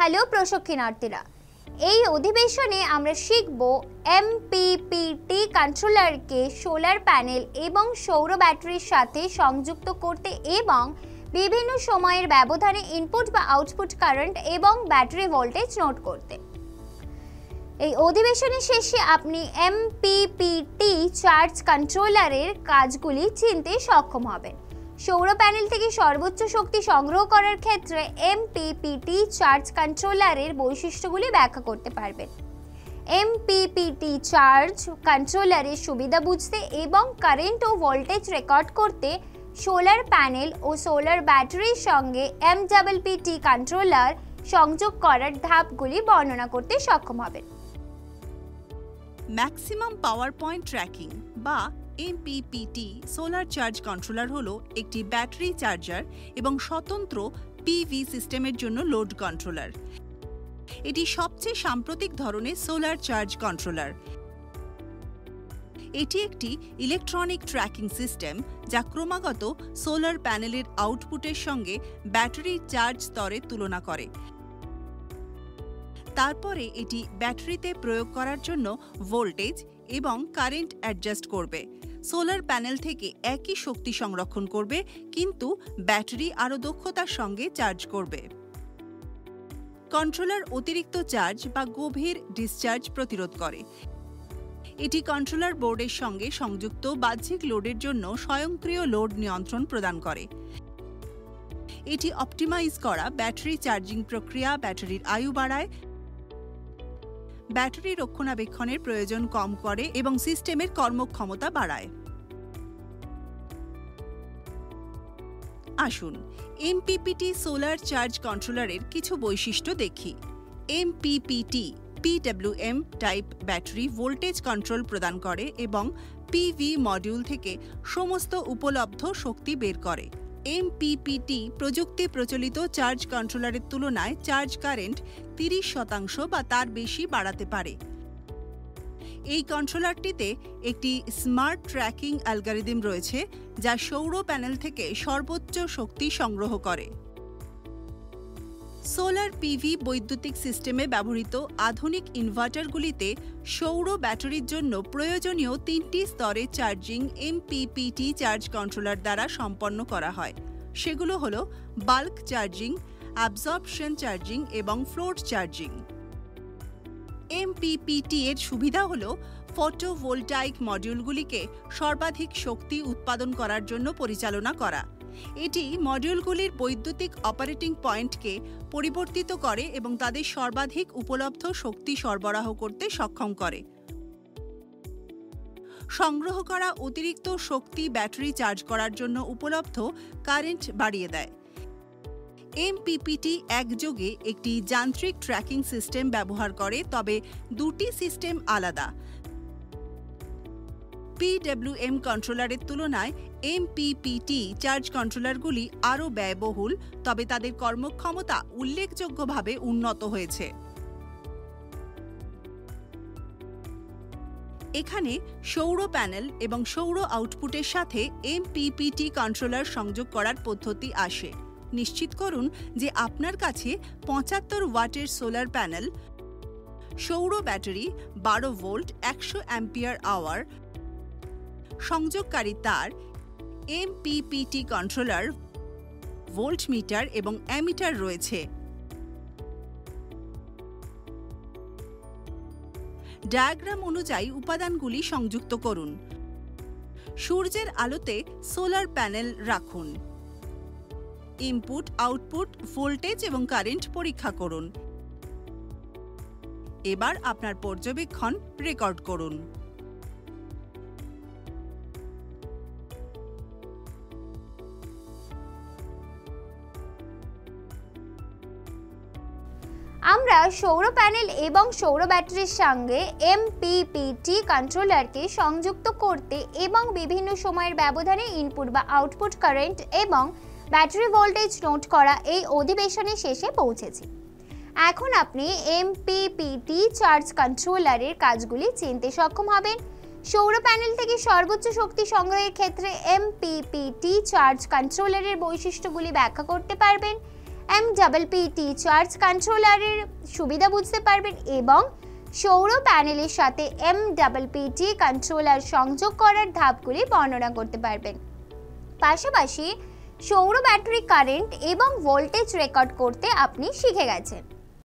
Hello প্রশিক্ষণার্থীরা, এই অধিবেশনে আমরা শিখব এমপিপিটি কন্ট্রোলারকে সোলার প্যানেল এবং সৌর ব্যাটারির সাথে সংযুক্ত করতে এবং বিভিন্ন সময়ের ব্যবধানে ইনপুট বা আউটপুট কারেন্ট এবং ব্যাটারি ভোল্টেজ নোট করতে। এই অধিবেশনের শেষে আপনি এমপিপিটি চার্জ কন্ট্রোলারের কাজগুলি চিনতে সক্ষম হবেন। সৌর প্যানেল থেকে সর্বোচ্চ শক্তি সংগ্রহ করার ক্ষেত্রে এমপিপিটি চার্জ কন্ট্রোলারের বৈশিষ্ট্যগুলি ব্যাখ্যা করতে পারবেন। এমপিপিটি চার্জ কন্ট্রোলারের সুবিধা বুঝতে এবং কারেন্ট ও ভোল্টেজ রেকর্ড করতে সোলার প্যানেল ও সোলার ব্যাটারির সঙ্গে এমপিপিটি কন্ট্রোলার সংযোগ করার ধাপগুলি বর্ণনা করতে সক্ষম হবেন। ম্যাক্সিমাম পাওয়ার পয়েন্ট ট্র্যাকিং বা এমপিপিটি সোলার চার্জ কন্ট্রোলার হলো একটি ব্যাটারি চার্জার এবং স্বতন্ত্র পিভি সিস্টেমের জন্য লোড কন্ট্রোলার। এটি সবচেয়ে সাম্প্রতিক ধরনের সোলার চার্জ কন্ট্রোলার। এটি একটি ইলেকট্রনিক ট্র্যাকিং সিস্টেম যা ক্রমাগত সোলার প্যানেলের আউটপুটের সঙ্গে ব্যাটারির চার্জ স্তরের তুলনা করে। তারপরে এটি ব্যাটারিতে প্রয়োগ করার জন্য ভোল্টেজ এবং কারেন্ট অ্যাডজাস্ট করবে। সোলার প্যানেল থেকে একই শক্তি সংরক্ষণ করবে, কিন্তু ব্যাটারি আরও দক্ষতার সঙ্গে চার্জ করবে। কন্ট্রোলার অতিরিক্ত চার্জ বা গভীর ডিসচার্জ প্রতিরোধ করে। এটি কন্ট্রোলার বোর্ডের সঙ্গে সংযুক্ত বাহ্যিক লোডের জন্য স্বয়ংক্রিয় লোড নিয়ন্ত্রণ প্রদান করে। এটি অপটিমাইজ করা ব্যাটারি চার্জিং প্রক্রিয়া ব্যাটারির আয়ু বাড়ায়, ব্যাটারি রক্ষণাবেক্ষণের প্রয়োজন কম করে এবং সিস্টেমের কর্মক্ষমতা বাড়ায়। আসুন এমপিপিটি সোলার চার্জ কন্ট্রোলারের কিছু বৈশিষ্ট্য দেখি। MPPT PWM type battery voltage control প্রদান করে এবং পিভি মডিউল থেকে সমস্ত উপলব্ধ শক্তি বের করে। এমপিপিটি প্রযুক্তি প্রচলিত চার্জ কন্ট্রোলারের তুলনায় চার্জ কারেন্ট 30% বা তার বেশি বাড়াতে পারে। এই কন্ট্রোলারটিতে একটি স্মার্ট ট্র্যাকিং অ্যালগরিদম রয়েছে যা সৌর প্যানেল থেকে সর্বোচ্চ শক্তি সংগ্রহ করে। সোলার পিভি বৈদ্যুতিক সিস্টেমে ব্যবহৃত আধুনিক ইনভার্টারগুলিতে সৌর ব্যাটারির জন্য প্রয়োজনীয় 3টি স্তরে চার্জিং এমপিপিটি চার্জ কন্ট্রোলার দ্বারা সম্পন্ন করা হয়। সেগুলো হলো বাল্ক চার্জিং, অ্যাবজর্পশন চার্জিং এবং ফ্লোট চার্জিং। এমপিপিটি এর সুবিধা হলো ফটোভোল্টাইক মডিউলগুলিকে সর্বাধিক শক্তি উৎপাদন করার জন্য পরিচালনা করা। এটি মডিউলগুলির বৈদ্যুতিক অপারেটিং পয়েন্টকে পরিবর্তিত করে এবং তাদের সর্বাধিক উপলব্ধ শক্তি সরবরাহ করতে সক্ষম করে। সংগ্রহ করা অতিরিক্ত শক্তি ব্যাটারি চার্জ করার জন্য উপলব্ধ কারেন্ট বাড়িয়ে দেয়। এমপিপিটি একযোগে একটি যান্ত্রিক ট্র্যাকিং সিস্টেম ব্যবহার করে, তবে দুটি সিস্টেম আলাদা। পিডব্লিউএম কন্ট্রোলারের তুলনায় এমপিপিটি চার্জ কন্ট্রোলারগুলি আরও ব্যয়বহুল, তবে তাদের কর্মক্ষমতা উল্লেখযোগ্যভাবে উন্নত হয়েছে। এখানে সৌর প্যানেল এবং সৌর আউটপুটের সাথে এমপিপিটি কন্ট্রোলার সংযোগ করার পদ্ধতি আসে। নিশ্চিত করুন যে আপনার কাছে 75 ওয়াটের সোলার প্যানেল, সৌর ব্যাটারি 12 ভোল্ট 100 অ্যাম্পিয়ার আওয়ার, সংযোগকারী তার, এমপিপিটি কন্ট্রোলার, ভোল্টমিটার এবং অ্যামিটার রয়েছে। ডায়াগ্রাম অনুযায়ী উপাদানগুলি সংযুক্ত করুন। সূর্যের আলোতে সোলার প্যানেল রাখুন। ইনপুট, আউটপুট, ভোল্টেজ এবং কারেন্ট পরীক্ষা করুন। এবার আপনার পর্যবেক্ষণ রেকর্ড করুন। আমরা সৌর প্যানেল এবং সৌর ব্যাটারির সঙ্গে এমপিপিটি কন্ট্রোলারকে সংযুক্ত করতে এবং বিভিন্ন সময়ের ব্যবধানে ইনপুট বা আউটপুট কারেন্ট এবং ব্যাটারি ভোল্টেজ নোট করা এই অধিবেশনের শেষে পৌঁছেছি। এখন আপনি এমপিপিটি চার্জ কন্ট্রোলারের কাজগুলি চিনতে সক্ষম হবেন। সৌর প্যানেল থেকে সর্বোচ্চ শক্তি সংগ্রহের ক্ষেত্রে এমপিপিটি চার্জ কন্ট্রোলারের বৈশিষ্ট্যগুলি ব্যাখ্যা করতে পারবেন MPPT চার্জ কন্ট্রোলারের সুবিধা বুঝতে পারবেন এবং সৌর প্যানেলের সাথে MPPT কন্ট্রোলার সংযোগ করার ধাপগুলি বর্ণনা করতে পারবেন। পাশাপাশি সৌর ব্যাটারি কারেন্ট এবং ভোল্টেজ রেকর্ড করতে আপনি শিখে গেছেন।